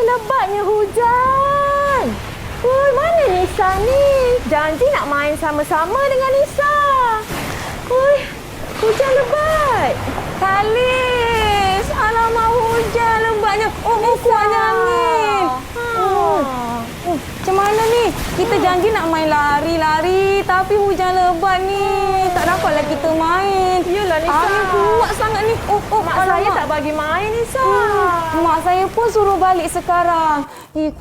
lebatnya hujan. Ui, mana Nisa ni? Janji nak main sama-sama dengan Nisa. Ui, hujan lebat. Kalis, alamak hujan lebatnya. Oh, kuatnya angin. Macam mana ni? Kita janji nak main lari-lari tapi hujan lebat ni. Tak dapatlah kita main. Yelah Nisa. Angin kuat sangat ni. Mak saya tak bagi main Nisa. Mak saya pun suruh balik sekarang.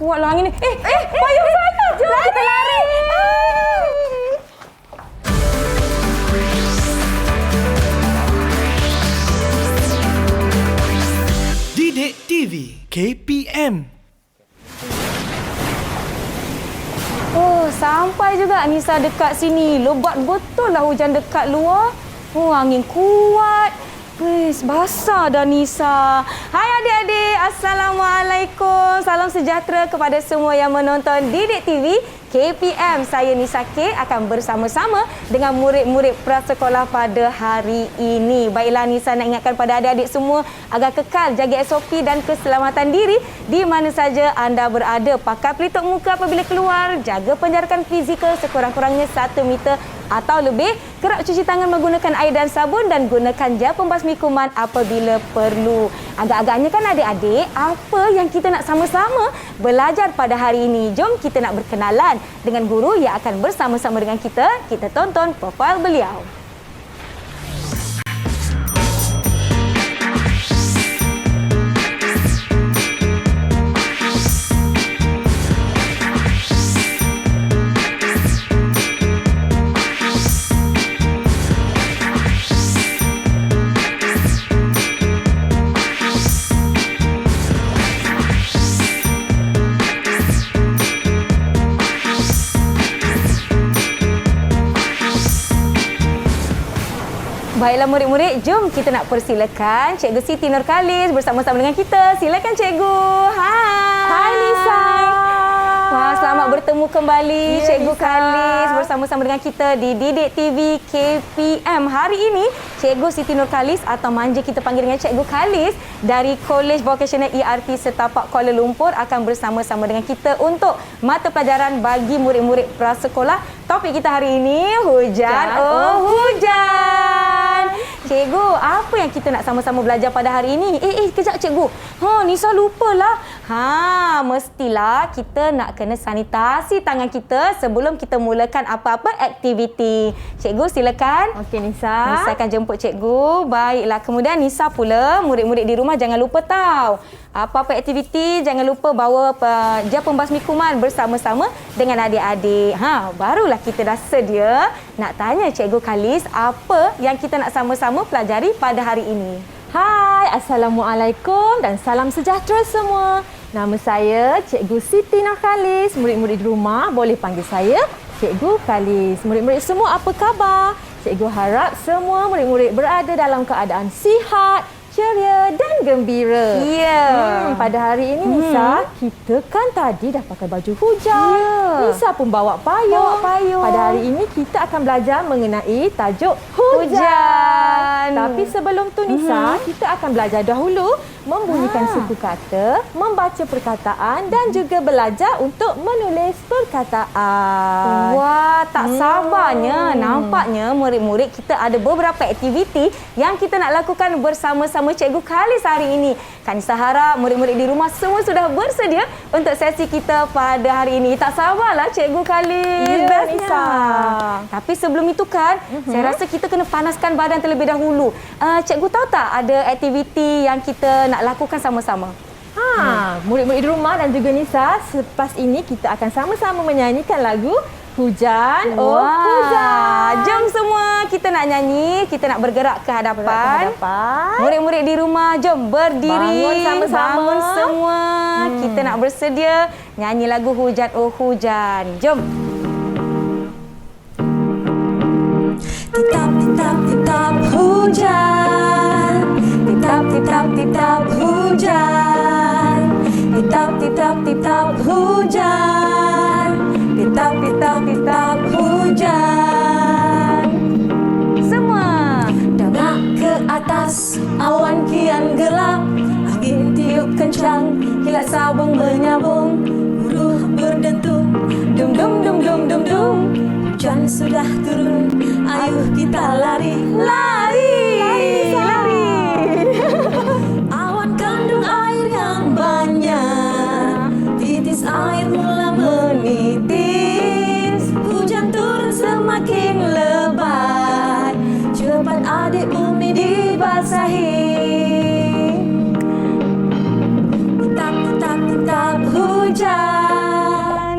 Kuatlah angin ni. Payung saya. Jom kita lari. Didik TV KPM. Sampai juga Nisa dekat sini. Lebat betul lah hujan dekat luar. Angin kuat. Basah dah Nisa. Hai adik-adik. Assalamualaikum. Salam sejahtera kepada semua yang menonton Didik TV KPM. Saya Nisa K akan bersama-sama dengan murid-murid prasekolah pada hari ini. Baiklah Nisa nak ingatkan pada adik-adik semua agar kekal jaga SOP dan keselamatan diri di mana saja anda berada. Pakai pelitup muka apabila keluar, jaga penjarakan fizikal sekurang-kurangnya 1 meter atau lebih, kerap cuci tangan menggunakan air dan sabun dan gunakan gel pembasmi kuman apabila perlu. Agak-agaknya kan adik-adik, apa yang kita nak sama-sama belajar pada hari ini? Jom kita nak berkenalan dengan guru yang akan bersama-sama dengan kita. Kita tonton profil beliau. Baiklah murid-murid, jom kita nak persilakan Cikgu Siti Nurkhalis bersama-sama dengan kita. Silakan Cikgu. Hai Nisa. Wah, selamat bertemu kembali Cikgu Nisa. Khalis bersama-sama dengan kita di Didik TV KPM. Hari ini Cikgu Siti Nurkhalis atau manja kita panggil dengan Cikgu Khalis dari College Vocational ERT Setapak Kuala Lumpur akan bersama-sama dengan kita untuk mata pelajaran bagi murid-murid prasekolah. Topik kita hari ini hujan. Cikgu, apa yang kita nak sama-sama belajar pada hari ini? Kejap Cikgu. Nisa lupalah. Mestilah kita nak kena sanitasi tangan kita sebelum kita mulakan apa-apa aktiviti. Cikgu, silakan. Okey Nisa. Nisa akan jemput Cikgu. Baiklah, kemudian Nisa pula, murid-murid di rumah jangan lupa tahu. Apa-apa aktiviti, jangan lupa bawa gel pembasmi kuman bersama-sama dengan adik-adik. Barulah kita dah sedia nak tanya Cikgu Khalis apa yang kita nak sama-sama pelajari pada hari ini. Hai, Assalamualaikum dan salam sejahtera semua. Nama saya Cikgu Siti Nurkhalis. Murid-murid di rumah boleh panggil saya Cikgu Khalis. Murid-murid semua apa khabar? Cikgu harap semua murid-murid berada dalam keadaan sihat, ceria dan gembira. Ya. Pada hari ini Nisa, kita kan tadi dah pakai baju hujan. Nisa pun bawa payung. Pada hari ini kita akan belajar mengenai tajuk hujan. Tapi sebelum tu Nisa, kita akan belajar dahulu membunyikan suku kata, membaca perkataan dan juga belajar untuk menulis perkataan. Wah, tak sabarnya. Nampaknya murid-murid kita ada beberapa aktiviti yang kita nak lakukan bersama-sama Cikgu Khalis hari ini. Kan Nisa harap murid-murid di rumah semua sudah bersedia untuk sesi kita pada hari ini. Tak sabarlah Cikgu Khalis. Ya, Nisa. Tapi sebelum itu kan, saya rasa kita kena panaskan badan terlebih dahulu. Cikgu tahu tak ada aktiviti yang kita nak lakukan sama-sama? Murid-murid di rumah dan juga Nisa, selepas ini kita akan sama-sama menyanyikan lagu Hujan, Hujan. Jom semua kita nak nyanyi, kita nak bergerak ke hadapan. Murid-murid di rumah, jom berdiri. Bangun sama-sama. Bangun semua. Kita nak bersedia nyanyi lagu Hujan, Hujan. Jom. Titap, titap, titap hujan. Titap, titap, titap hujan. Titap, titap, titap hujan. Titap, titap, titap hujan. Semua. Dongak ke atas, awan kian gelap. Angin tiup tiup kencang, kilat sabung menyabung, buruh berdentum, dum dum dum dum dum dum. Hujan sudah turun, ayo kita lari, lari, lari. Awan kandung air yang banyak, titis air mula menitis. Hujan turun semakin lebat, cepat adik bumi dibasahi. Tetap, tetap, tetap hujan.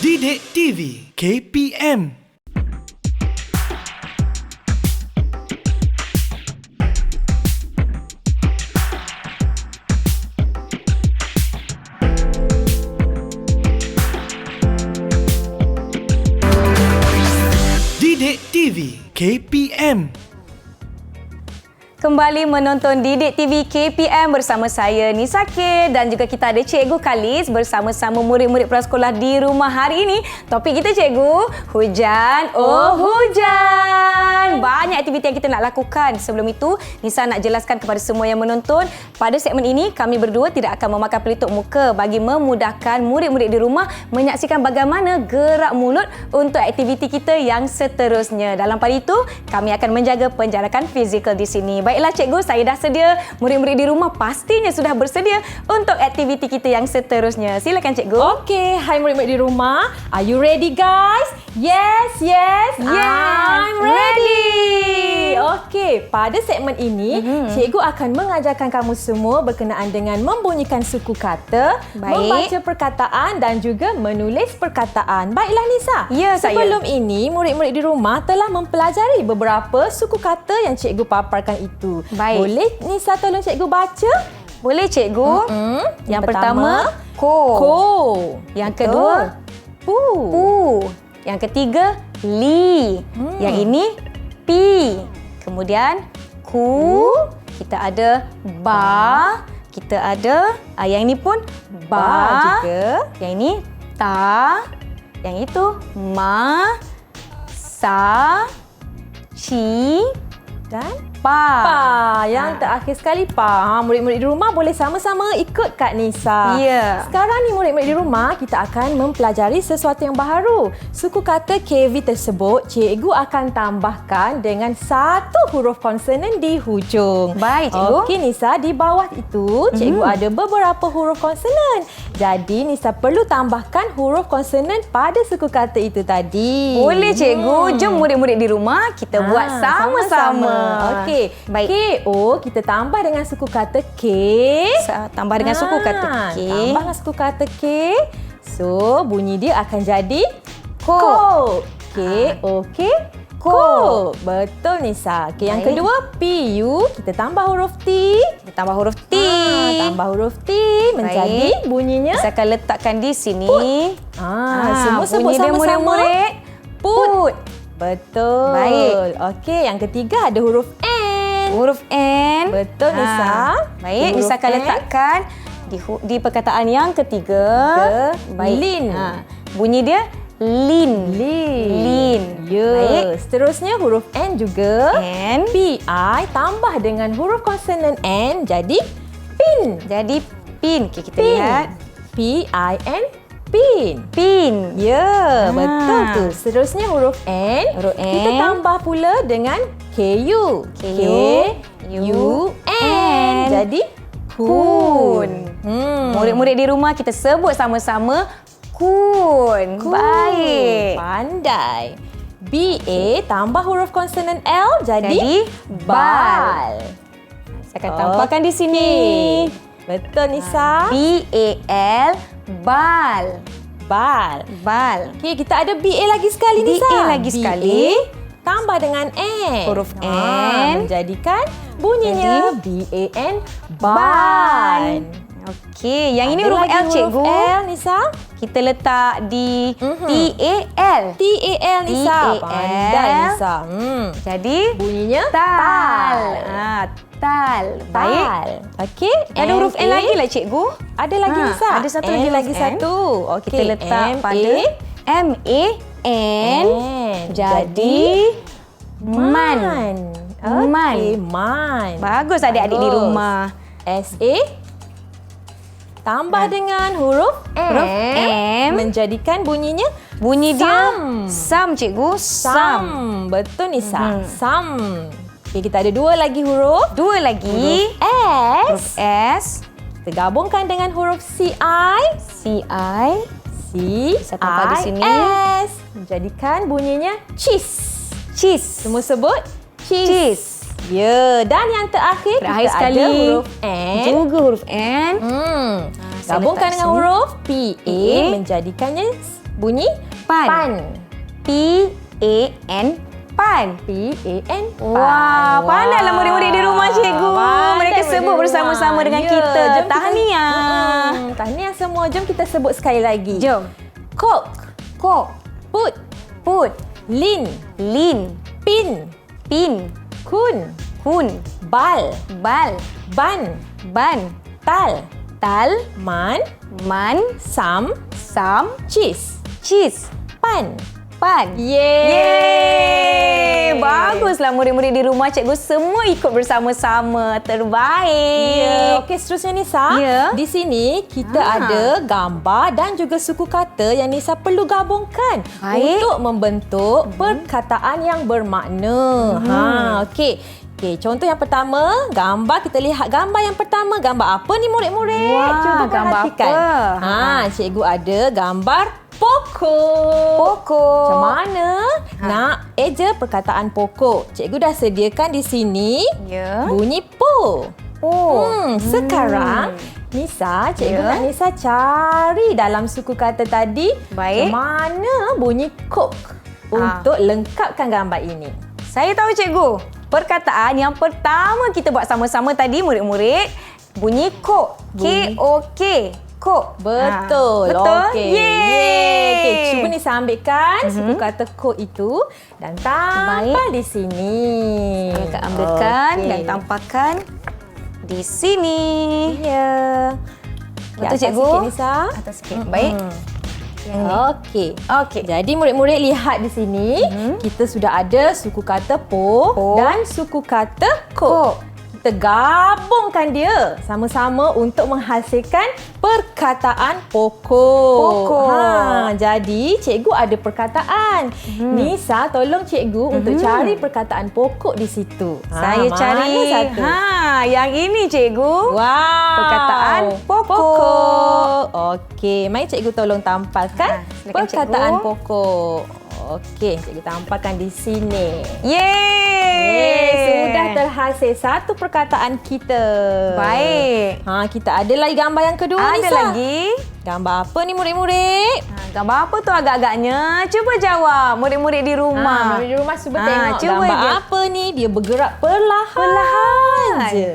Didik TV KPM. Didik TV KPM. Kembali menonton Didik TV KPM bersama saya Nisa K dan juga kita ada Cikgu Kalis bersama-sama murid-murid prasekolah di rumah hari ini. Topik kita Cikgu, hujan, oh hujan. Banyak aktiviti yang kita nak lakukan. Sebelum itu, Nisa nak jelaskan kepada semua yang menonton, pada segmen ini kami berdua tidak akan memakai pelitup muka bagi memudahkan murid-murid di rumah menyaksikan bagaimana gerak mulut untuk aktiviti kita yang seterusnya. Dalam pada itu, kami akan menjaga penjarakan fizikal di sini. Baiklah Cikgu, saya dah sedia. Murid-murid di rumah pastinya sudah bersedia untuk aktiviti kita yang seterusnya. Silakan Cikgu. Okey, hai murid-murid di rumah. Are you ready guys? Yes, yes. I'm ready. Okey, pada segmen ini, Cikgu akan mengajarkan kamu semua berkenaan dengan membunyikan suku kata, membaca perkataan dan juga menulis perkataan. Baiklah Nisa. Ya, saya. Sebelum ini, murid-murid di rumah telah mempelajari beberapa suku kata yang Cikgu paparkan itu. Baik. Boleh Nisa tolong Cikgu baca? Boleh Cikgu. Yang pertama, ko. Ko. Yang Betul. kedua, Pu. pu. Yang ketiga, li. Yang ini, pi. Kemudian, ku. Kita ada ba. Kita ada, yang ini pun ba. juga. Yang ini, ta. Yang itu, ma. Sa. Ci. Dan Pa. Pa. Yang terakhir sekali pa. Murid-murid di rumah boleh sama-sama ikut Kak Nisa. Ya. Sekarang ni murid-murid di rumah kita akan mempelajari sesuatu yang baharu. Suku kata KV tersebut cikgu akan tambahkan dengan satu huruf konsonan di hujung. Baik, Cikgu. Okey Nisa, di bawah itu cikgu ada beberapa huruf konsonan. Jadi Nisa perlu tambahkan huruf konsonan pada suku kata itu tadi. Boleh Cikgu. Jom murid-murid di rumah kita buat sama-sama. Okey. Baik. K-O kita tambah dengan suku kata K. Tambah dengan suku kata K. Tambah dengan suku kata K. So, bunyi dia akan jadi Ko. K-O-K. Ko. Ko. Betul Nisa. Okey, yang Baik. kedua P-U. Kita tambah huruf T. Kita tambah huruf T. Tambah huruf T menjadi bunyinya. Saya akan letakkan di sini. Semua sebut bunyi dia sama-sama. murid-murid. Put. Betul. Baik. Okey, yang ketiga ada huruf N. Huruf N. Betul, Nisa. Baik, Huruf Nisa akan N. letakkan di perkataan yang ketiga. Baik. Lin. Bunyi dia lin. Lin. Ya. Baik. Seterusnya huruf N juga. N. P-I tambah dengan huruf konsonan N jadi pin. Jadi pin. Okay, kita Pin. lihat. P-I-N. Pin. Pin. Ya, betul tu. Seterusnya huruf N. Huruf N. Kita tambah pula dengan K-U. K-U-N. Jadi kun. Murid-murid di rumah kita sebut sama-sama kun. Baik. Pandai. B-A tambah huruf konsonan L jadi bal. Saya akan tambahkan di sini. Betul Nisa. B-A-L. Bal. Bal. Bal. Okey, kita ada BA lagi sekali Nisa. BA lagi sekali. Tambah dengan N. Huruf N. Menjadikan bunyinya B-A-N. Ban. Okey, yang ini Ada huruf lagi L, Cikgu. Huruf L Nisa. kita letak di T-A-L. T-A-L Nisa. T-A-L. Pandai Nisa. Jadi Bunyinya tal. Tal. Baik. Tal. Okey. Ada huruf N lagi lah cikgu. Ada lagi Nisa. Ada satu N lagi lagi huruf N. satu. Okey. Kita letak pada M-A-N. Jadi man. Okey, man. Bagus adik-adik di rumah. S-A tambah dengan huruf Huruf M. menjadikan bunyinya Bunyi dia Sam. Sam cikgu. sam. Betul Nisa. Sam. Okey, kita ada dua lagi huruf. Dua lagi. Huruf S. S. Kita gabungkan dengan huruf C-I. C-I. Saya tambah di sini. S. Menjadikan bunyinya cheese. Cheese. Semua sebut cheese. Cheese. Ya, dan yang terakhir, Terakhir kita sekali. ada huruf N. Juga huruf N. Saya Gabungkan letak dengan sini. huruf P-A menjadikannya bunyi Pan. pan. P-A-N. Pan. P-A-N. Wah, pandailah murid-murid di rumah cikgu. Pandai Mereka murid sebut di bersama-sama rumah. dengan Ya, kita. jom kita- Tahniah. Tahniah semua. Jom kita sebut sekali lagi. Jom. Coke. Kok. Put. Put. Lin. Lin. Pin. Pin. Kun. Kun. Bal. Bal. Ban. Ban. Tal. Tal. Man. Man. Sam. Sam. Cheese. Cheese. Pan. Pan. Yeay! Baguslah murid-murid di rumah cikgu semua ikut bersama-sama. Terbaik. Ya, okey, seterusnya Nisa. Ya. Di sini kita ada gambar dan juga suku kata yang Nisa perlu gabungkan Baik. untuk membentuk perkataan yang bermakna. Okey. Okey, contoh yang pertama, gambar, kita lihat gambar yang pertama. Gambar apa ni murid-murid? Wah, Cuba gambar perhatikan. apa? Cikgu ada gambar pokok. Pokok. Macam mana nak eja perkataan pokok? Cikgu dah sediakan di sini Ya. bunyi po. Oh. Sekarang Nisa, cikgu Ya. nak Nisa cari dalam suku kata tadi Baik. mana bunyi coke untuk lengkapkan gambar ini. Saya tahu cikgu. Perkataan yang pertama kita buat sama-sama tadi murid-murid bunyi kok. K-O-K. Kok. Betul. Betul. Okey. Yeay. Okey, cuba Nisa ambilkan suku kata coke itu dan tampal di sini. Saya akan ambilkan Okey. dan tampakkan di sini. Ya. Betul, Di atas cikgu? sikit, Nisa. Atas sikit. Baik. Yang ni. Okey. Okey. Jadi murid-murid lihat di sini, kita sudah ada suku kata po dan suku kata ko. Kita gabungkan dia sama-sama untuk menghasilkan perkataan pokok. Pokok. Jadi cikgu ada perkataan. Nisa tolong cikgu untuk cari perkataan pokok di situ. Saya mana cari. satu? Yang ini cikgu. Wow. Perkataan pokok. Okey, mari cikgu tolong tampalkan silakan, perkataan cikgu. pokok. Okey, cikgu tampalkan di sini. Yeay. Sudah terhasil satu perkataan kita. Baik. Kita ada lagi gambar yang kedua Ada Nisa. lagi. Gambar apa ni murid-murid? Gambar apa tu agak-agagnya? Cuba jawab murid-murid di rumah. Murid di rumah cuba tengok cuba gambar je. apa ni? Dia bergerak perlahan je.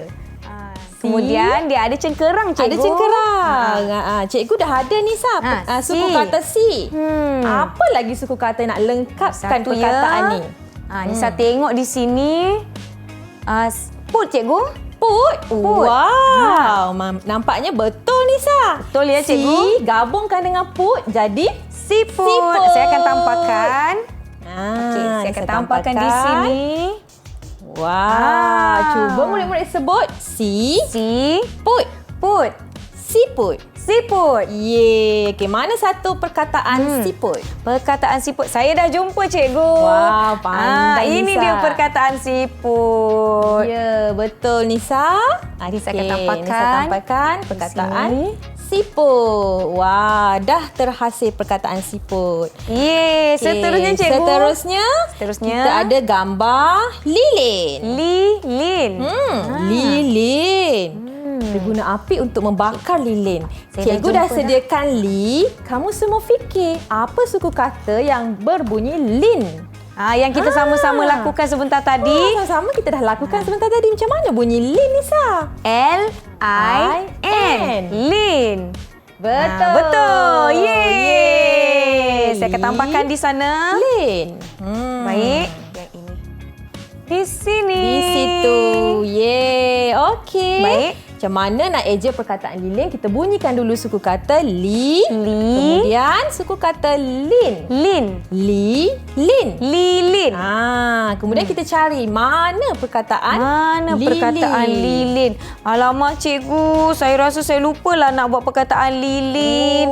Kemudian dia ada cengkerang cikgu. Ada cengkerang. Cikgu dah ada Nisa. Suku si. kata si. Apa lagi suku kata nak lengkapkan Satu perkataan ni? Nisa tengok di sini. Put cikgu. Put. Put. Wow. Nampaknya betul Nisa. Betul ya, cikgu? Si gabungkan dengan put jadi Siput. Siput. Saya akan tampakkan. Okey, saya akan Nisa tampakkan di sini. Wow. Cuba murid-murid sebut si. Siput. Put. Siput. Siput. Yeay. Okey, mana satu perkataan siput? Perkataan siput. Saya dah jumpa cikgu. Wah, pandai Ini Nisa. dia perkataan siput. Ya, betul Nisa. Saya akan Okey, tampakkan Nisa tampakkan perkataan sini. siput. Wah, dah terhasil perkataan siput. Yeay. Okey, Seterusnya cikgu. Seterusnya kita ada gambar lilin. Lilin. Lilin. Berguna api untuk membakar lilin. Saya Cikgu dah dah jumpa sediakan li. Kamu semua fikir apa suku kata yang berbunyi lin? Yang kita sama-sama lakukan sebentar tadi. Sama-sama kita dah lakukan sebentar tadi. Macam mana bunyi lin, Nisa? L-I-N. Lin. Betul. Betul. Yeay. Saya akan tambahkan di sana. Lin. Baik. Yang ini. Di sini. Di situ. Yeay. Okey. Baik. Macam mana nak eja perkataan lilin? Kita bunyikan dulu suku kata li. Li. Kemudian suku kata lin. Lin. Li, lin. Lilin. Kemudian kita cari mana perkataan Mana perkataan lilin? Alamak cikgu, saya rasa saya lupalah nak buat perkataan lilin.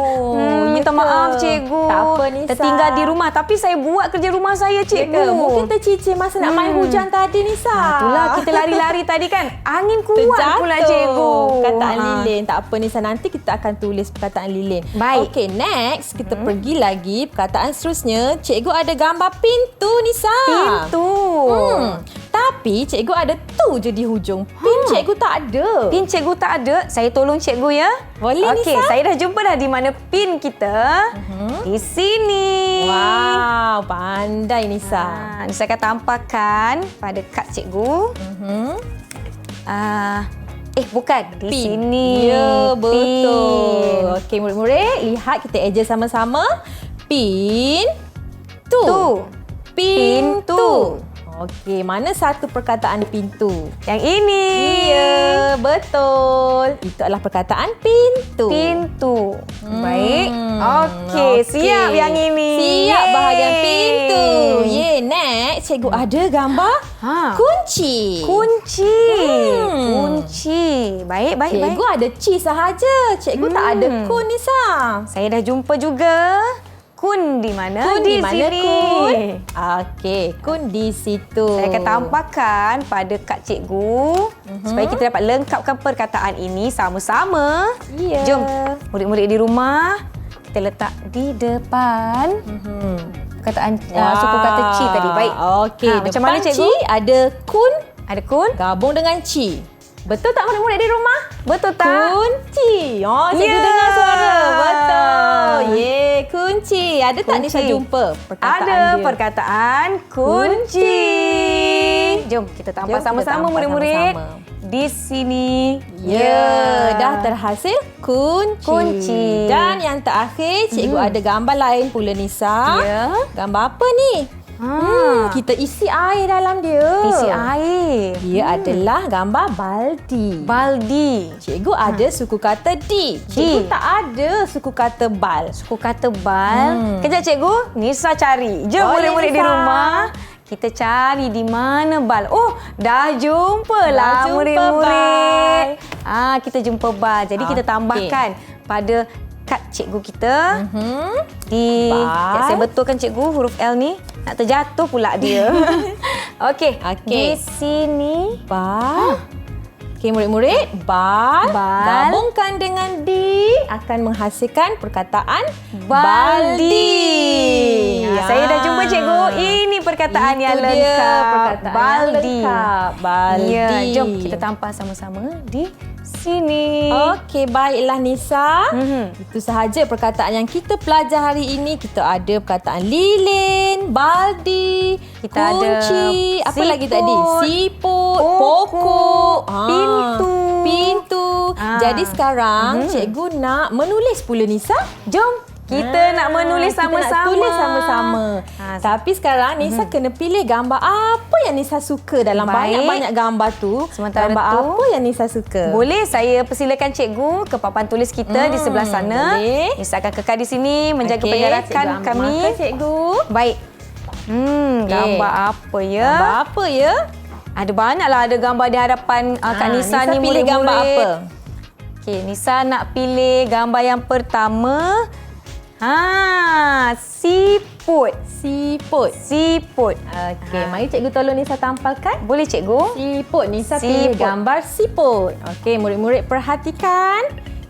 Minta ya maaf ke? cikgu. Tak apa, Nisa. Tertinggal di rumah tapi saya buat kerja rumah saya Ya cikgu. ke? Mungkin tercicir masa nak main hujan tadi, Nisa. Itulah kita lari-lari tadi kan. Angin kuat Terjatuh pula cikgu. perkataan lilin. Tak apa Nisa, nanti kita akan tulis perkataan lilin. Baik. Okey, next kita pergi lagi perkataan seterusnya. Cikgu ada gambar pintu, Nisa. Pintu. Tapi cikgu ada tu je di hujung. Pin cikgu tak ada. Pin cikgu tak ada. Saya tolong cikgu ya. Boleh, Okey, Nisa? saya dah jumpa dah di mana pin kita. Di sini. Wow, pandai Nisa. Nisa akan tampakkan pada kad cikgu. Bukan. Di Pin. sini. Ya, betul. Pin. Okey, murid-murid, lihat kita eja sama-sama. Pin tu. Tu. Pintu. Okey, mana satu perkataan pintu? Yang ini. Ya, betul. Itu adalah perkataan pintu. Pintu. Baik. Okey, siap yang ini. Siap Yeay. bahagian pintu. Next, cikgu ada gambar kunci. Kunci. Kunci. Baik, baik, baik. Cikgu ada ci sahaja. Cikgu tak ada kun, Nisa. Saya dah jumpa juga. Kun di mana? Kun di mana, sini. kun? Okey, kun di situ. Saya akan tampakkan pada kad cikgu supaya kita dapat lengkapkan perkataan ini sama-sama. Ya. Jom, murid-murid di rumah, kita letak di depan perkataan suku kata ci tadi. Baik. Okey, Macam mana cikgu? Ci ada kun Ada kun? gabung dengan ci. Betul tak murid-murid di rumah? Betul tak? Kunci. Oh, cikgu Ya. dengar suara. Betul. Kunci. Ada tak Nisa Kunci. jumpa perkataan Ada dia? perkataan kunci. Jom kita tampal Jom kita sama-sama tampal murid-murid. sama-sama. Di sini. Ya, dah terhasil kunci. Kunci. Dan yang terakhir, cikgu ada gambar lain pula Nisa. Ya. Gambar apa ni? Kita isi air dalam dia. Isi air. Dia adalah gambar baldi. Baldi. Cikgu ada suku kata di. Cikgu tak ada suku kata bal. Suku kata bal. Kejap cikgu, Nisa cari. Jom Boleh, murid-murid di Nisa. rumah. Kita cari di mana bal. Oh, dah jumpa Dah lah jumpa murid-murid. Kita jumpa bal. Jadi kita Okey. tambahkan pada kad cikgu kita. Bal. Sekejap saya betulkan cikgu huruf L ni. Nak terjatuh pula dia. Okey. Okey. Di sini. Bal. Okey murid-murid, bal gabungkan dengan di akan menghasilkan perkataan baldi. Saya dah jumpa cikgu. Ini perkataan Itu yang dia lengkap. perkataan baldi. yang lengkap. Baldi. Ya, jom kita tampal sama-sama di sini. Okey, baiklah Nisa. Itu sahaja perkataan yang kita pelajar hari ini. Kita ada perkataan lilin, baldi, Kita kunci, ada apa lagi siput, tadi? Siput, pokok, pintu. Jadi sekarang cikgu nak menulis pula Nisa. Jom kita nak menulis Kita sama-sama. nak tulis sama-sama. Tapi sekarang Nisa kena pilih gambar apa yang Nisa suka dalam Baik. banyak-banyak gambar tu. Sementara gambar tu, apa yang Nisa suka? Boleh saya persilakan cikgu ke papan tulis kita di sebelah sana. boleh. Nisa akan kekal di sini menjaga Okey, penjarakan cikgu ambil kami. marker, cikgu. Baik. Gambar apa ya? Gambar apa ya? Ada banyaklah, ada gambar di hadapan Kak Nisa ni pilih murid-murid. gambar apa? Okey, Nisa nak pilih gambar yang pertama. Siput. Siput. Okey, mari cikgu tolong Nisa tampalkan. Boleh cikgu? Siput. Nisa pilih Siput. gambar siput. Okey, murid-murid perhatikan.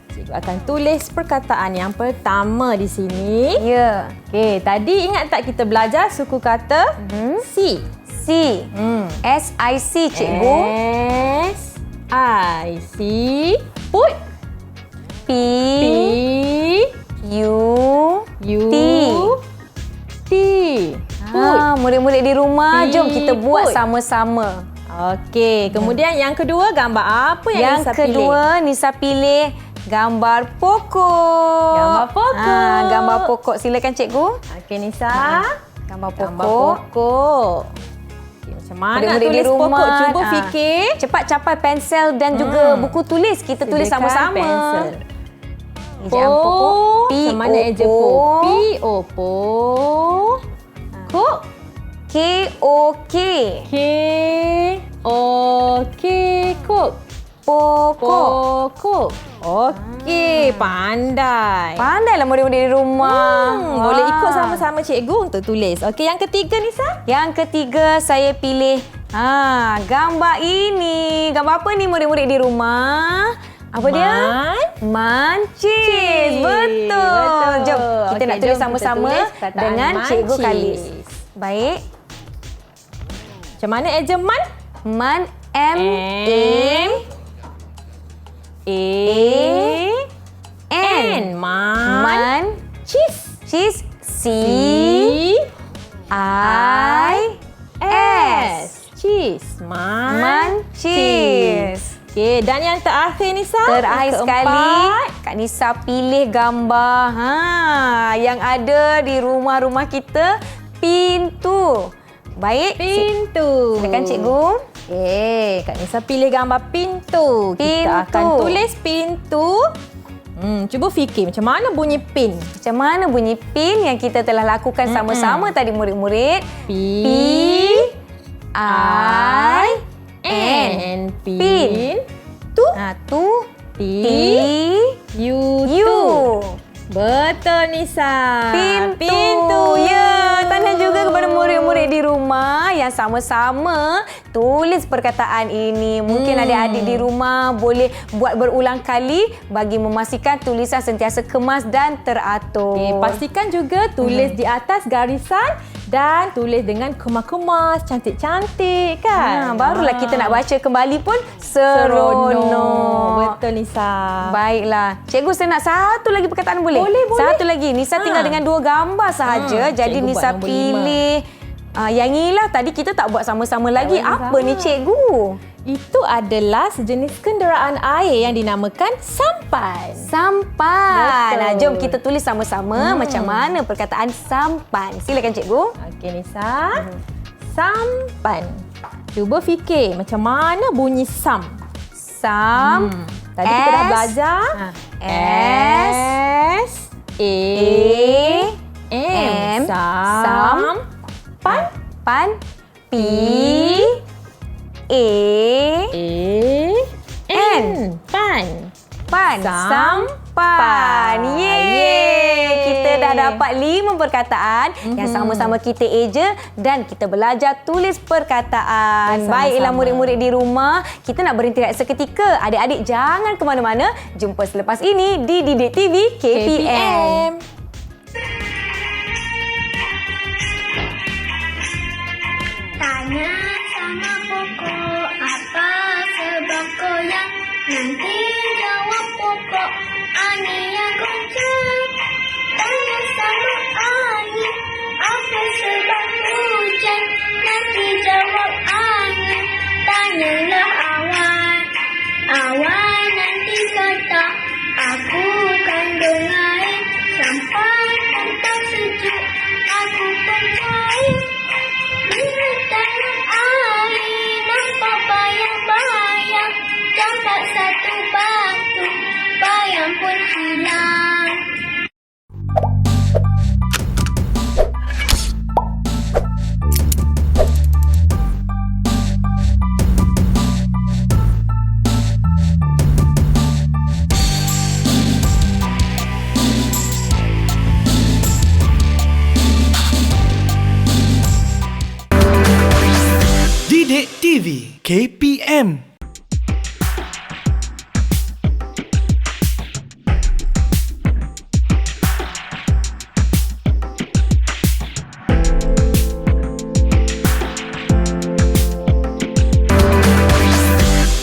Cikgu akan tulis perkataan yang pertama di sini. Ya. Okey, tadi ingat tak kita belajar suku kata si? C. S-I-C cikgu. S-I-C. Put. P. U. U. T. Murid-murid di rumah, jom kita buat Siput. sama-sama. Okey, kemudian yang kedua gambar apa yang Nisa pilih? Yang kedua, Nisa pilih Gambar pokok. Gambar pokok. Gambar pokok. Silakan cikgu. Okey Nisa. Gambar Gambar pokok. pokok. Okay, macam mana nak Murid-murid tulis di rumah, pokok? Cuba fikir. Cepat capai pensel dan juga buku tulis. Kita tulis Sediakan sama-sama. pensel. Ejaan pokok. Macam mana eja po? P-O-Po. Kok. K-O-K. K-O-K. Kok. Pokok. Pokok. Okey, pandai. Pandailah murid-murid di rumah. Boleh ikut sama-sama cikgu untuk tulis. Okey, yang ketiga Nisa. Yang ketiga saya pilih gambar ini. Gambar apa ni murid-murid di rumah? Apa dia? Mancis. Betul. Jom kita Okey, nak tulis jom sama-sama kita tulis perkataan dengan cikgu mancis. Khalis. Baik. Macam mana eja man? Man M-A N. Man. Cheese. Cheese. C-I-S. Cheese. Mancis. Okey, dan yang terakhir Nisa. Terakhir sekali, Kak Nisa pilih gambar yang ada di rumah-rumah kita, pintu. Baik. Pintu. Silakan cikgu. Okey, Kak Nisa pilih gambar pintu. Kita akan Pintu. tulis pintu. Cuba fikir macam mana bunyi pin. Macam mana bunyi pin yang kita telah lakukan sama-sama tadi murid-murid? P-I-N. Pin. Tu. Tu. T. U. U. Betul Nisa. Pintu. Ya, tanya juga kepada murid-murid di rumah yang sama-sama tulis perkataan ini. Mungkin adik-adik di rumah boleh buat berulang kali bagi memastikan tulisan sentiasa kemas dan teratur. Okay, pastikan juga tulis di atas garisan dan tulis dengan kemas-kemas, cantik-cantik kan. Barulah kita nak baca kembali pun seronok. Betul Nisa. Baiklah. Cikgu, saya nak satu lagi perkataan boleh? Boleh. Satu lagi. Nisa tinggal dengan 2 gambar sahaja. Jadi cikgu Nisa buat nombor pilih yang inilah tadi kita tak buat sama-sama lagi. Apa ni cikgu? Itu adalah sejenis kenderaan air yang dinamakan sampan. Sampan. Betul. Jom kita tulis sama-sama macam mana perkataan sampan. Silakan cikgu. Okey Nisa. Sampan. Cuba fikir macam mana bunyi sam. Tadi kita dah belajar. S A M. Sampan. Pan. P A N. Pan. Pan. Sampan. Yeay. Kita dah dapat 5 perkataan yang sama-sama kita eja dan kita belajar tulis perkataan. Bersama-sama. Baiklah murid-murid di rumah, kita nak berhenti seketika. Adik-adik jangan ke mana-mana. Jumpa selepas ini di Didik TV KPM. Tanya sama pokok apa sebab goyang. Nanti jawab pokok angin yang goncang. Tanya sama angin apa sebab hujan. Nanti jawab angin. Tanyalah awan. Awan nanti kata aku kan dengar. Sampai entah sejuk aku percaya. Lihat dalam air nampak bayang-bayang. Campak satu batu, bayang pun hilang. Didik TV KPM.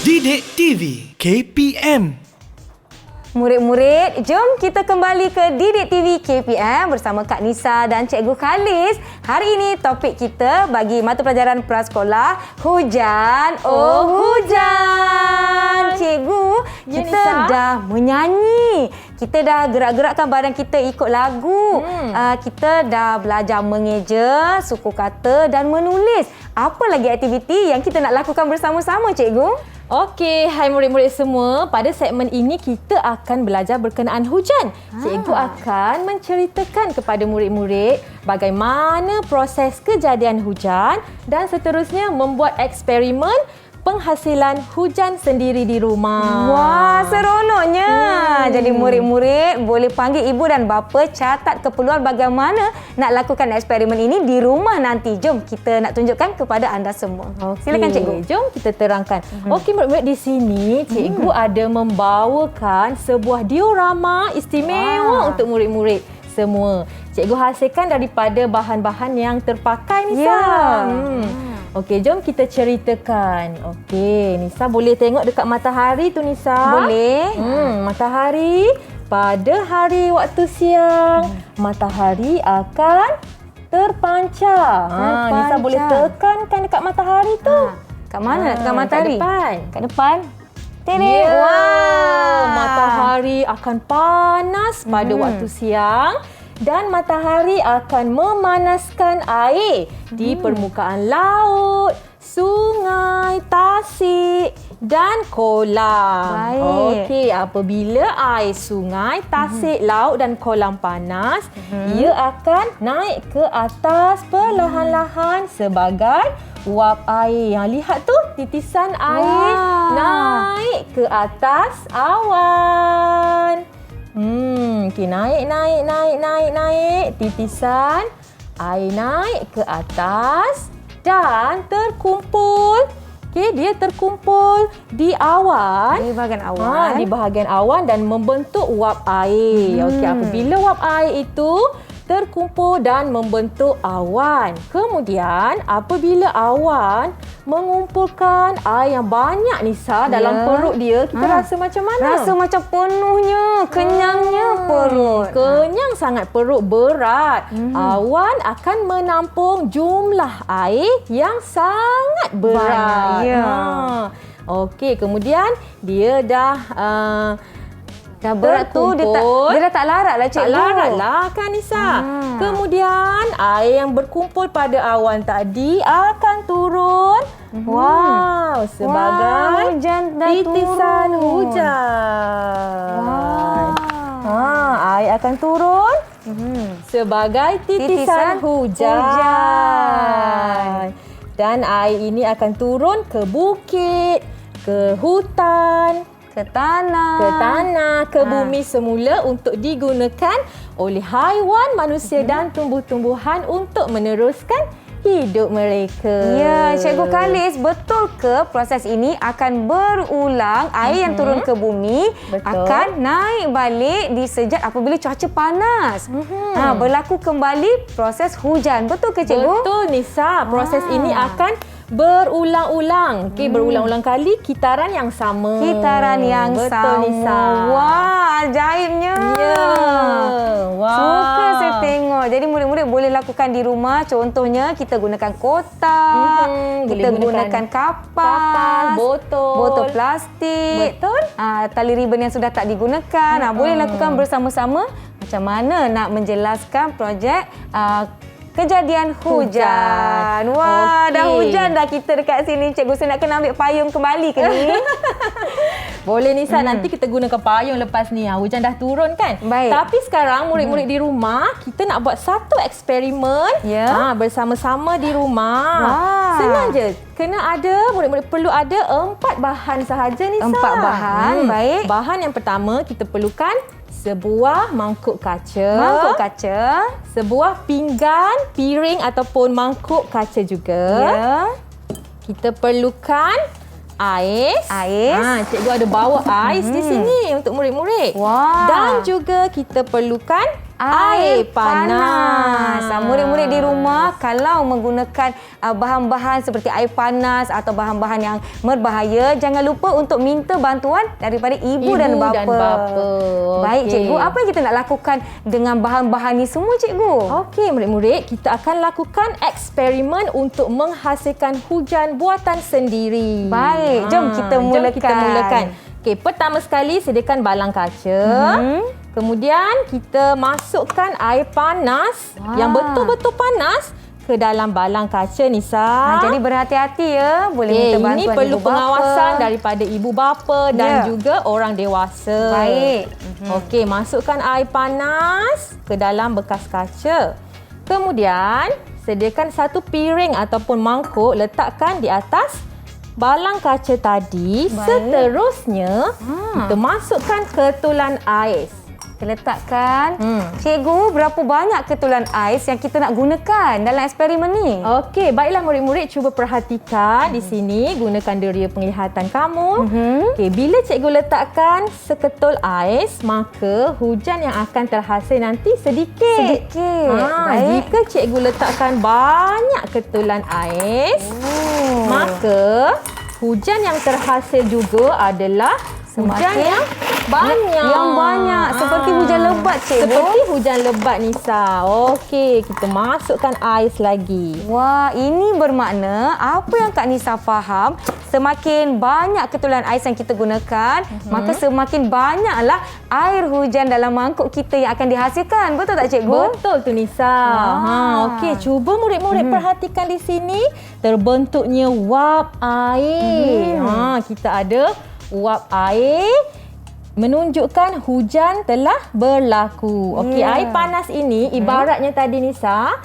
Didik TV KPM. Murid-murid, jom kita kembali ke Didik TV KPM bersama Kak Nisa dan Cikgu Khalis. Hari ini topik kita bagi mata pelajaran prasekolah, hujan, oh hujan. Cikgu, Ya, kita Nisa. dah menyanyi. Kita dah gerak-gerakkan badan kita ikut lagu. Kita dah belajar mengeja, suku kata dan menulis. Apa lagi aktiviti yang kita nak lakukan bersama-sama, Cikgu? Okey, hai murid-murid semua. Pada segmen ini kita akan belajar berkenaan hujan. Cikgu akan menceritakan kepada murid-murid bagaimana proses kejadian hujan dan seterusnya membuat eksperimen penghasilan hujan sendiri di rumah. Wah, seronoknya. Jadi murid-murid boleh panggil ibu dan bapa, catat keperluan bagaimana nak lakukan eksperimen ini di rumah nanti. Jom kita nak tunjukkan kepada anda semua. Silakan cikgu. Jom kita terangkan. Okey murid-murid, di sini cikgu ada membawakan sebuah diorama istimewa untuk murid-murid semua. Cikgu hasilkan daripada bahan-bahan yang terpakai, Nisa. Ya. Okey, jom kita ceritakan. Okey, Nisa boleh tengok dekat matahari tu, Nisa. Boleh. Matahari pada hari waktu siang, matahari akan terpancar. Nisa boleh tekankan dekat matahari tu. Kat mana nak tekan matahari? Kat depan. Kat depan. Ya. Wah. Matahari akan panas pada waktu siang dan matahari akan memanaskan air di permukaan laut, sungai, tasik dan kolam. Baik. Okey, apabila air sungai, tasik, laut dan kolam panas, ia akan naik ke atas perlahan-lahan sebagai uap air. Yang lihat tu, titisan air naik ke atas awan. Okay, naik. Titisan air naik ke atas dan terkumpul. Okey, dia terkumpul di awan. Di bahagian awan. Di bahagian awan dan membentuk uap air. Okey, apabila uap air itu terkumpul dan membentuk awan. Kemudian, apabila awan mengumpulkan air yang banyak, Nisa, dalam perut dia, kita rasa macam mana? Rasa macam penuhnya, kenyangnya perut. Kenyang sangat, perut berat. Awan akan menampung jumlah air yang sangat berat. Banyak, ya. Okey, kemudian dia dah Dah berat tu dia dah tak larat lah, cikgu. Tak larat lah kan, Nisa. Kemudian air yang berkumpul pada awan tadi akan turun. Wow, sebagai titisan hujan. Air akan turun sebagai titisan hujan. Dan air ini akan turun ke bukit, ke hutan, ke tanah, ke bumi semula untuk digunakan oleh haiwan, manusia dan tumbuh-tumbuhan untuk meneruskan hidup mereka. Ya, Cikgu Kalis, betul ke proses ini akan berulang? Air yang turun ke bumi akan naik balik di sejak apabila cuaca panas. Berlaku kembali proses hujan. Betul ke, Cikgu? Betul, Nisa. Proses ini akan berulang-ulang. Okey, berulang-ulang kali kitaran yang sama. Kitaran yang betul, sama. Nisa. Wah, ajaibnya. Ya. Wah. Suka saya tengok. Jadi murid-murid boleh lakukan di rumah. Contohnya kita gunakan kotak, kita gunakan kapas, botol plastik. Betul. Tali ribbon yang sudah tak digunakan. Boleh lakukan bersama-sama. Macam mana nak menjelaskan projek kejadian hujan. Wah, dah hujan dah kita dekat sini. Cikgu, saya nak kena ambil payung kembali ke ni? Boleh, Nisa. Nanti kita gunakan payung lepas ni. Hujan dah turun kan? Baik. Tapi sekarang murid-murid di rumah, kita nak buat satu eksperimen bersama-sama di rumah. Wah. Senang je. Murid-murid perlu ada 4 bahan sahaja, Nisa. 4 bahan, baik. Bahan yang pertama, kita perlukan sebuah mangkuk kaca. Sebuah pinggan, piring ataupun mangkuk kaca juga. Ya. Kita perlukan ais. Cikgu ada bawa ais di sini untuk murid-murid. Wah. Dan juga kita perlukan air panas. Murid-murid di rumah kalau menggunakan bahan-bahan seperti air panas atau bahan-bahan yang berbahaya, jangan lupa untuk minta bantuan daripada ibu dan bapa. Baik, Cikgu. Apa yang kita nak lakukan dengan bahan-bahan ni semua, Cikgu? Okey, murid-murid, kita akan lakukan eksperimen untuk menghasilkan hujan buatan sendiri. Baik, jom kita mulakan. Okey, pertama sekali sediakan balang kaca. Kemudian kita masukkan air panas yang betul-betul panas ke dalam balang kaca, Nisa. Jadi berhati-hati ya. Boleh minta bantuan ini perlu ibu bapa. pengawasan daripada ibu bapa dan juga orang dewasa. Baik. Okey, masukkan air panas ke dalam bekas kaca. Kemudian, sediakan satu piring ataupun mangkuk, letakkan di atas balang kaca tadi. Seterusnya, kita masukkan ketulan ais. Kita letakkan. Cikgu, berapa banyak ketulan ais yang kita nak gunakan dalam eksperimen ni? Okey, baiklah murid-murid, cuba perhatikan di sini, gunakan deria penglihatan kamu. Okey, bila cikgu letakkan seketul ais, maka hujan yang akan terhasil nanti sedikit. Baik. Jika cikgu letakkan banyak ketulan ais, maka hujan yang terhasil juga adalah hujan yang banyak. Yang banyak. Seperti hujan lebat, cikgu. Seperti hujan lebat, Nisa. Okey, kita masukkan ais lagi. Wah, ini bermakna apa yang Kak Nisa faham, semakin banyak ketulan ais yang kita gunakan, maka semakin banyaklah air hujan dalam mangkuk kita yang akan dihasilkan. Betul tak, cikgu? Betul tu, Nisa. Okey, cuba murid-murid perhatikan di sini. Terbentuknya wap air. Kita ada uap air menunjukkan hujan telah berlaku. Okey, air panas ini ibaratnya tadi, Nisa,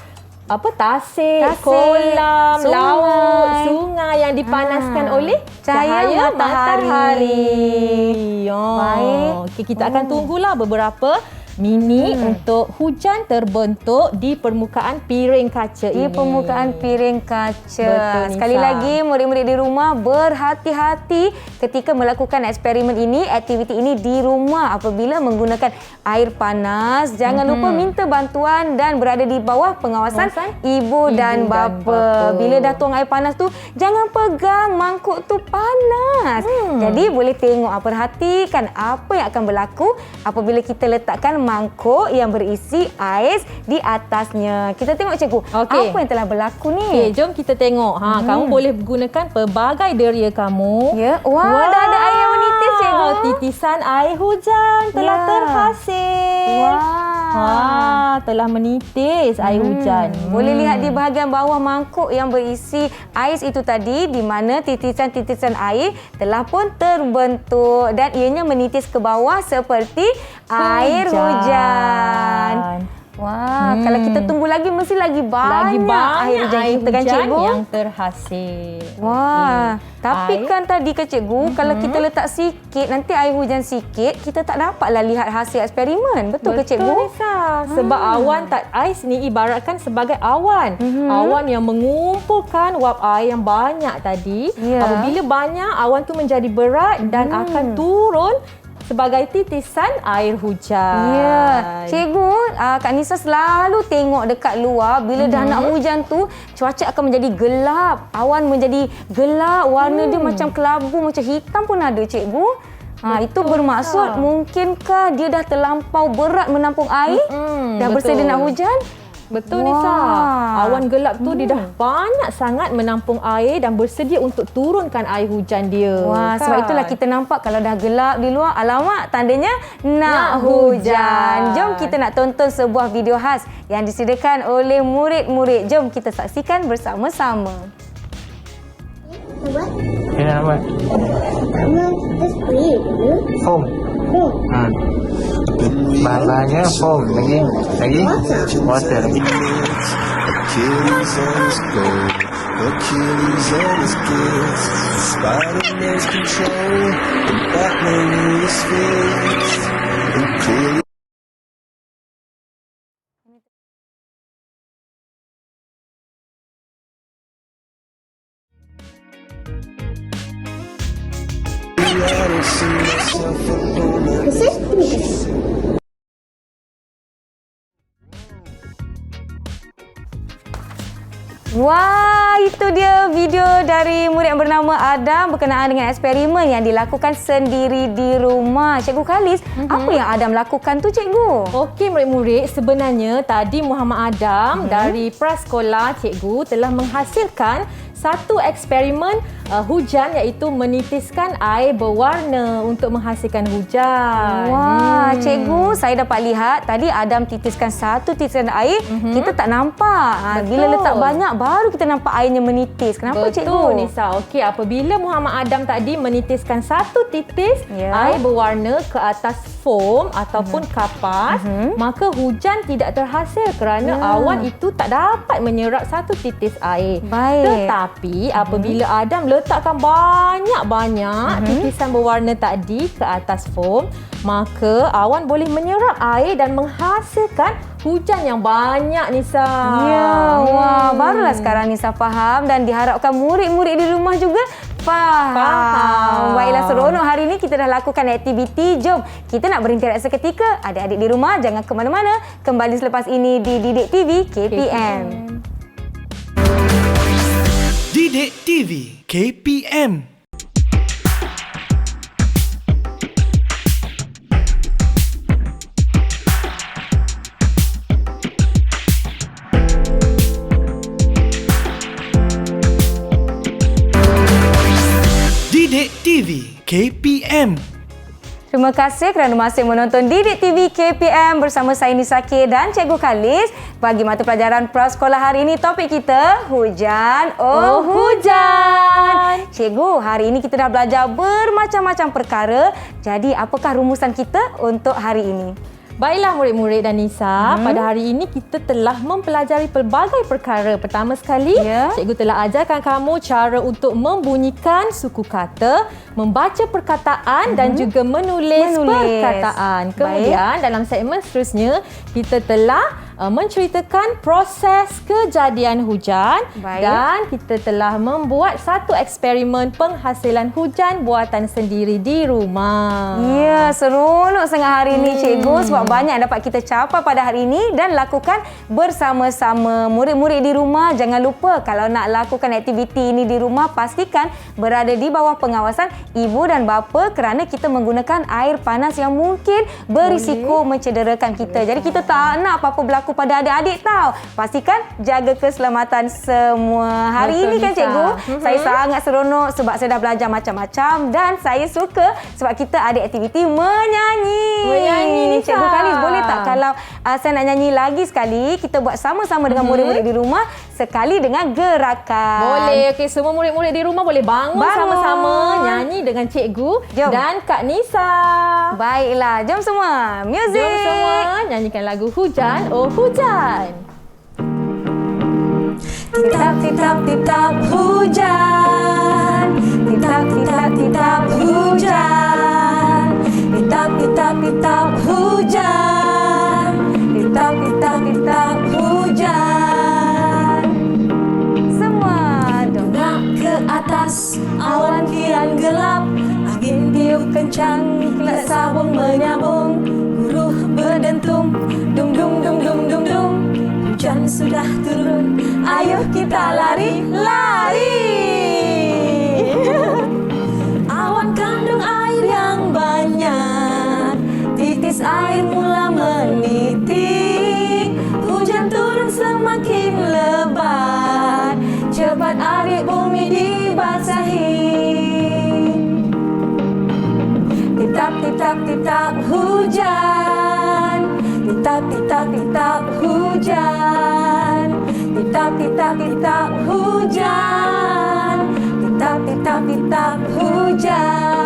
tasik, kolam, laut, sungai yang dipanaskan oleh cahaya matahari. Baik. Okey, kita akan tunggulah beberapa minit untuk hujan terbentuk di permukaan piring kaca ini. Di permukaan piring kaca. Betul, Nisa. Sekali lagi, murid-murid di rumah berhati-hati ketika melakukan eksperimen ini, aktiviti ini di rumah apabila menggunakan air panas. Jangan lupa minta bantuan dan berada di bawah pengawasan ibu dan bapa. Bila dah tuang air panas tu, jangan pegang mangkuk tu panas. Jadi boleh tengok, perhatikan apa yang akan berlaku apabila kita letakkan mangkuk yang berisi ais di atasnya. Kita tengok, cikgu, apa yang telah berlaku ni? Okey, jom kita tengok. Kamu boleh gunakan pelbagai deria kamu. Ya. Wah, dah ada air yang menitis, cikgu. Titisan air hujan telah terhasil. Telah menitis air hujan. Boleh lihat di bahagian bawah mangkuk yang berisi ais itu tadi, di mana titisan-titisan air telah pun terbentuk dan ianya menitis ke bawah seperti air hujan. Wah, kalau kita tunggu lagi mesti lagi banyak air hujan kita kan, cikgu? Yang terhasil. Wah, tapi kan tadi kan, cikgu, kalau kita letak sikit, nanti air hujan sikit, kita tak dapatlah lihat hasil eksperimen. Betul ke, cikgu? Betul, Nisa. Sebab awan ais ni ibaratkan sebagai awan. Awan yang mengumpulkan uap air yang banyak tadi. Apabila banyak, awan tu menjadi berat dan akan turun sebagai titisan air hujan. Ya, cikgu, Kak Nisa selalu tengok dekat luar bila dah nak hujan tu, cuaca akan menjadi gelap, awan menjadi gelap, warna dia macam kelabu, macam hitam pun ada, cikgu. Itu bermaksud mungkinkah dia dah terlampau berat menampung air? Dah bersedia nak hujan? Betul, Nisa. Awan gelap tu dia dah banyak sangat menampung air dan bersedia untuk turunkan air hujan dia. Sebab itulah kita nampak kalau dah gelap di luar, alamak, tandanya nak hujan. Jom kita nak tonton sebuah video khas yang disediakan oleh murid-murid. Jom kita saksikan bersama-sama. Ini apa? Pertama, kita spray dulu. Foam. Bahannya foam. Lagi water lagi. Achilles on his gold, Achilles on his gifts. Spider-Man's control, and Batman knew his fist. And clearly I don't see myself alone. Wah, itu dia video dari murid yang bernama Adam berkenaan dengan eksperimen yang dilakukan sendiri di rumah. Cikgu Khalis, apa yang Adam lakukan tu, cikgu? Okey, murid-murid, sebenarnya tadi Muhammad Adam dari prasekolah cikgu telah menghasilkan satu eksperimen hujan iaitu menitiskan air berwarna untuk menghasilkan hujan. Wah, cikgu, saya dapat lihat tadi Adam titiskan satu titisan air, kita tak nampak. Bila letak banyak baru kita nampak airnya menitis. Kenapa cikgu? Betul Nisa. Okey, apabila Muhammad Adam tadi menitiskan satu titis air berwarna ke atas foam ataupun kapas, maka hujan tidak terhasil kerana awan itu tak dapat menyerap satu titis air. Baik. Tetapi apabila Adam letakkan banyak-banyak titisan berwarna tadi ke atas foam, maka awan boleh menyerap air dan menghasilkan hujan yang banyak, Nisa. Ya, wah, barulah sekarang Nisa faham dan diharapkan murid-murid di rumah juga faham. Baiklah, seronok hari ini kita dah lakukan aktiviti. Jom, kita nak berhenti seketika. Adik-adik di rumah jangan ke mana-mana. Kembali selepas ini di Didik TV KPM. Didik TV KPM. Didik TV KPM. Terima kasih kerana masih menonton Didik TV KPM bersama saya Nisa K dan Cikgu Khalis. Bagi mata pelajaran prasekolah hari ini, topik kita hujan, oh hujan. Cikgu, hari ini kita dah belajar bermacam-macam perkara. Jadi, apakah rumusan kita untuk hari ini? Baiklah murid-murid dan Nisa, pada hari ini kita telah mempelajari pelbagai perkara. Pertama sekali, cikgu telah ajarkan kamu cara untuk membunyikan suku kata, membaca perkataan dan juga menulis perkataan. Kemudian dalam segmen seterusnya, kita telah menceritakan proses kejadian hujan. Dan kita telah membuat satu eksperimen penghasilan hujan buatan sendiri di rumah. Ya, seronok sangat hari ini cikgu sebab banyak yang dapat kita capai pada hari ini dan lakukan bersama-sama. Murid-murid di rumah jangan lupa kalau nak lakukan aktiviti ini di rumah, pastikan berada di bawah pengawasan ibu dan bapa kerana kita menggunakan air panas yang mungkin berisiko mencederakan kita. Jadi kita tak nak apa-apa berlaku pada adik-adik tahu. Pastikan jaga keselamatan semua. Hari ini kan cikgu, saya sangat seronok sebab saya dah belajar macam-macam dan saya suka sebab kita ada aktiviti menyanyi. Cikgu Khalis, boleh tak kalau saya nak nyanyi lagi sekali, kita buat sama-sama dengan murid-murid di rumah sekali dengan gerakan. Boleh. Okey, semua murid-murid di rumah boleh bangun sama-sama nyanyi dengan cikgu dan Kak Nisa. Baiklah, jom semua. Music. Jom semua nyanyikan lagu Hujan, oh hujan. Titap-titap-titap hujan, titap-titap-titap hujan, titap-titap-titap hujan, titap-titap-titap hujan. Semua dongak ke atas, awan kian gelap, angin tiup kencang, kilat sabung menyabung, guruh berdentum, dung dung dung dung dung dung. Hujan sudah turun, ayo kita lari, lari. Awan kandung air yang banyak, titis air mula menitik. Hujan turun semakin lebat, cepat adik bumi dibasahi. Titap-titap-titap hujan, titap-titap-titap hujan, titap-titap-titap hujan, titap-titap-titap hujan.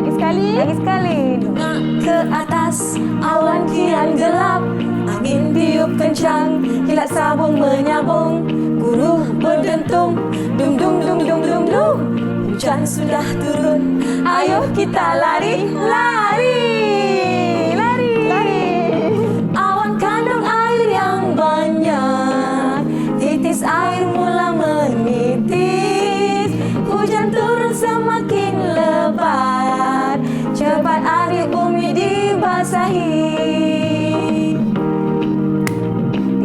lagi sekali. Lagi sekali. Dongak ke atas, awan kian gelap, angin tiup kencang, kilat sabung menyabung, guruh berdentum, dung dung dung dung dung dung. Hujan sudah turun, ayo kita lari, lari, lari, lari. Awan kandung air yang banyak, titis air mula menitis. Hujan turun semakin lebat, cepat adik bumi dibasahi.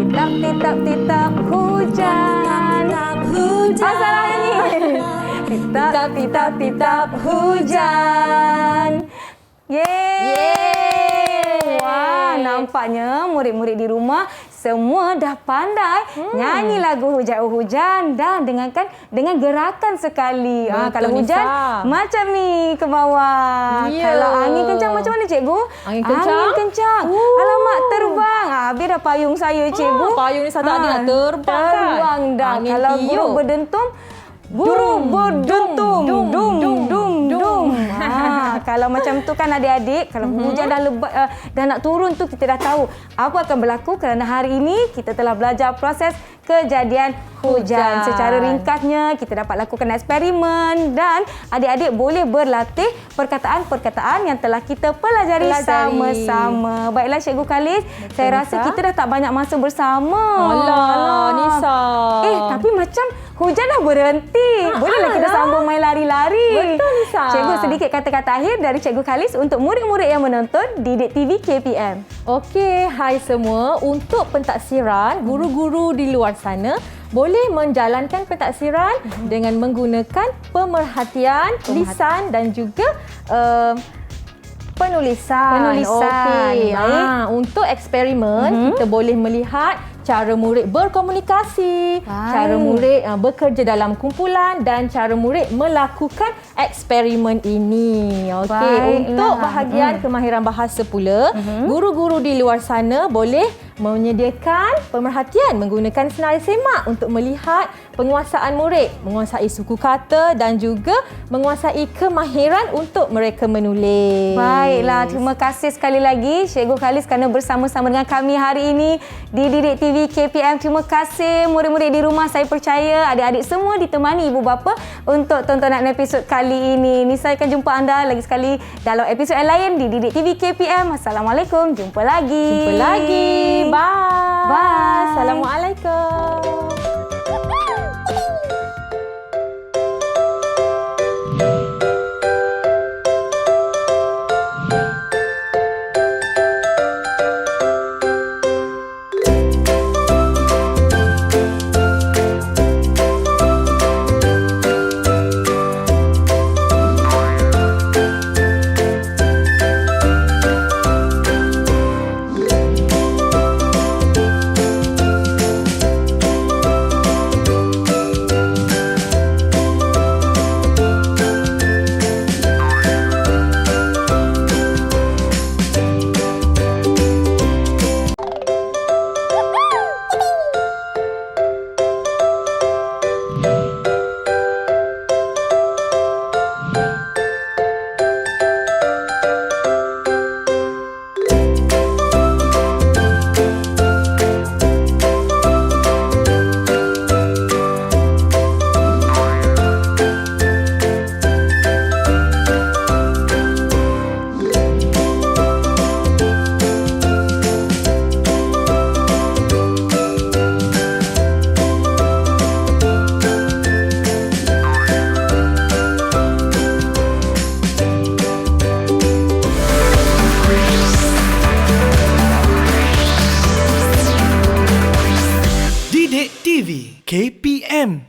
Titap-titap-titap hujan. Titap hujan. Salah nyanyi. Titap-titap-titap hujan. Yeay! Wah, nampaknya murid-murid di rumah semua dah pandai nyanyi lagu Hujan dan dengarkan dengan gerakan sekali. Betul, Kalau hujan Nisa. macam ni ke bawah. Ya. Kalau angin kencang macam mana cikgu? Angin kencang? Angin kencang. Alamak, terbang. Habis dah payung saya cikgu. Payung ni satu adik nak terbang kan? Terbang dah. Angin Kalau tiup. guru berdentum, guru berdentum. Dum. Kalau macam tu kan adik-adik, kalau hujan dah lebat, dah nak turun tu kita dah tahu apa akan berlaku kerana hari ini kita telah belajar proses kejadian hujan. Secara ringkasnya kita dapat lakukan eksperimen dan adik-adik boleh berlatih perkataan-perkataan yang telah kita pelajari sama-sama. Baiklah Cikgu Khalis, saya rasa Nisa. kita dah tak banyak masa bersama. Alah, Nisa. Tapi macam hujan dah berhenti. Bolehlah kita sambung main lari-lari. Betul, Nisa. Cikgu, sedikit kata-kata akhir dari Cikgu Khalis untuk murid-murid yang menonton Didik TV KPM. Okey, hai semua. Untuk pentaksiran, guru-guru di luar sana boleh menjalankan pentaksiran dengan menggunakan pemerhatian, lisan dan juga penulisan. Okey. Baik. Untuk eksperimen, kita boleh melihat cara murid berkomunikasi, cara murid bekerja dalam kumpulan dan cara murid melakukan eksperimen ini. Okey, Baiklah. untuk bahagian kemahiran bahasa pula, guru-guru di luar sana boleh menyediakan pemerhatian menggunakan senarai semak untuk melihat penguasaan murid, menguasai suku kata dan juga menguasai kemahiran untuk mereka menulis. Baiklah, terima kasih sekali lagi Cikgu Khalis kerana bersama-sama dengan kami hari ini di Didik TV KPM. Terima kasih murid-murid di rumah. Saya percaya adik-adik semua ditemani ibu bapa untuk tontonan episod kali ini. Nisa akan jumpa anda lagi sekali dalam episod yang lain di Didik TV KPM. Assalamualaikum. Jumpa lagi. Jumpa lagi. Bye. Bye. Assalamualaikum. Didik TV KPM